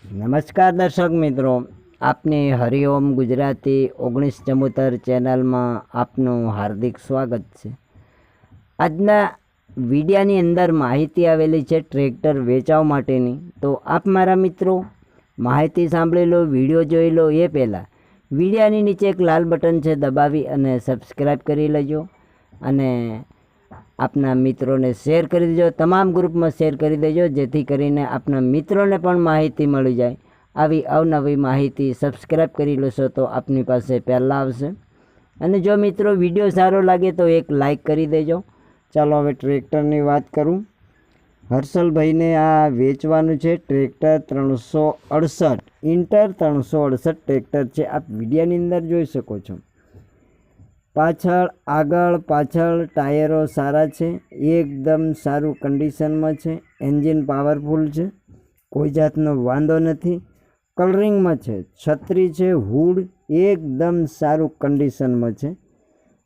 નમસ્કાર દર્શક મિત્રો, આપની હરિઓમ ગુજરાતી 1974 ચેનલમાં આપનું હાર્દિક સ્વાગત છે। આજના વિડિયાની અંદર માહિતી આવેલી છે ટ્રેક્ટર વેચાવ માટેની। તો આપ મારા મિત્રો માહિતી સાંભળી લો, વિડીયો જોઈ લો એ પહેલાં વિડિયાની નીચે એક લાલ બટન છે, દબાવી અને સબસ્ક્રાઈબ કરી લેજો અને આપના મિત્રોને શેર કરી દેજો, તમામ ગ્રુપમાં શેર કરી દેજો, જેથી કરીને આપના મિત્રોને પણ માહિતી મળી જાય। આવી અવનવી માહિતી સબસ્ક્રાઈબ કરી લેશો તો આપની પાસે પહેલાં આવશે। અને જો મિત્રો વિડીયો સારો લાગે તો એક લાઈક કરી દેજો। ચાલો હવે ટ્રેક્ટરની વાત કરું। હર્ષલભાઈને આ વેચવાનું છે ટ્રેક્ટર 368 ઇન્ટર 368 ટ્રેક્ટર છે। આપ વિડીયાની અંદર જોઈ શકો છો। પાછળ આગળ પાછળ ટાયરો સારા છે, એકદમ સારું કન્ડિશનમાં છે, એન્જિન પાવરફુલ છે, કોઈ જાતનો વાંધો નથી, કલરિંગમાં છે, છત્રી છે, હુડ એકદમ સારું કન્ડિશનમાં છે।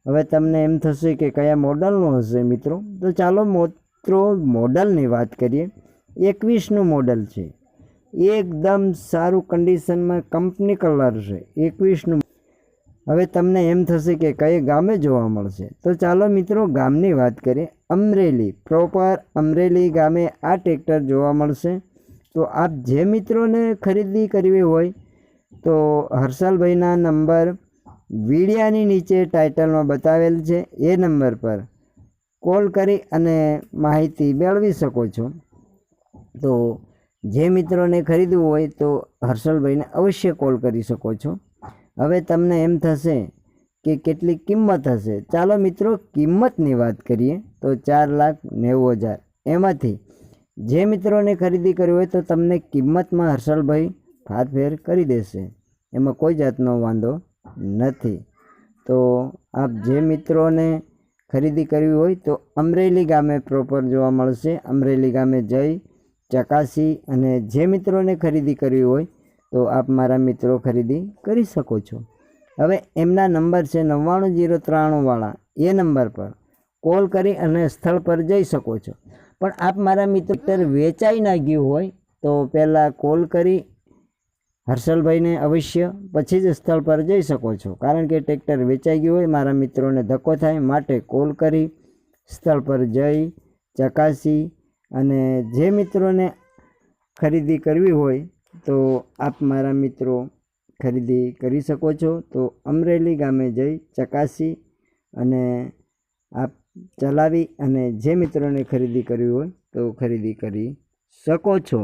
હવે તમને એમ થશે કે કયા મોડલનું હશે મિત્રો, તો ચાલો મિત્રો મોડલની વાત કરીએ। 21નું મોડલ છે, એકદમ સારું કન્ડિશનમાં, કંપની કલર છે, 21નું। હવે તમને એમ થશે કે કઈ ગામે જોવા મળશે, તો ચાલો મિત્રો ગામની વાત કરીએ। અમરેલી, પ્રોપર અમરેલી ગામે આ ટ્રેક્ટર જોવા મળશે। તો આપ જે મિત્રોને ખરીદી કરવી હોય તો હર્ષલભાઈના નંબર વિડિયાની નીચે ટાઇટલમાં બતાવેલ છે, એ નંબર પર કોલ કરી અને માહિતી મેળવી શકો છો। તો જે મિત્રોને ખરીદવું હોય તો હર્ષલભાઈને અવશ્ય કોલ કરી શકો છો। હવે તમને એમ થશે કે કેટલી કિંમત હશે, ચાલો મિત્રો કિંમતની વાત કરીએ તો 4,90,000। એમાંથી જે મિત્રોને ખરીદી કરવી હોય તો તમને કિંમતમાં હર્ષલભાઈ ફારફેર કરી દેશે, એમાં કોઈ જાતનો વાંધો નથી। તો આપ જે મિત્રોને ખરીદી કરવી હોય તો અમરેલી ગામે પ્રોપર જોવા મળશે, અમરેલી ગામે જઈ ચકાસી અને જે મિત્રોને ખરીદી કરવી હોય તો આપ મારા મિત્રો ખરીદી કરી શકો છો। હવે એમના નંબર છે 9903 વાળા, એ નંબર પર કોલ કરી અને સ્થળ પર જઈ શકો છો। પણ આપ મારા મિત્ર વેચાઈ ના ગયું હોય તો પહેલાં કોલ કરી હર્ષલભાઈને અવશ્ય પછી જ સ્થળ પર જઈ શકો છો, કારણ કે ટ્રેક્ટર વેચાઈ ગયું હોય મારા મિત્રોને ધક્કો થાય, માટે કોલ કરી સ્થળ પર જઈ ચકાસી અને જે મિત્રોને ખરીદી કરવી હોય તો આપ મારા મિત્રો ખરીદી કરી શકો છો। તો અમરેલી ગામે જઈ ચકાસી અને આપ ચલાવી અને જે મિત્રોને ખરીદી કરવી હોય તો ખરીદી કરી શકો છો।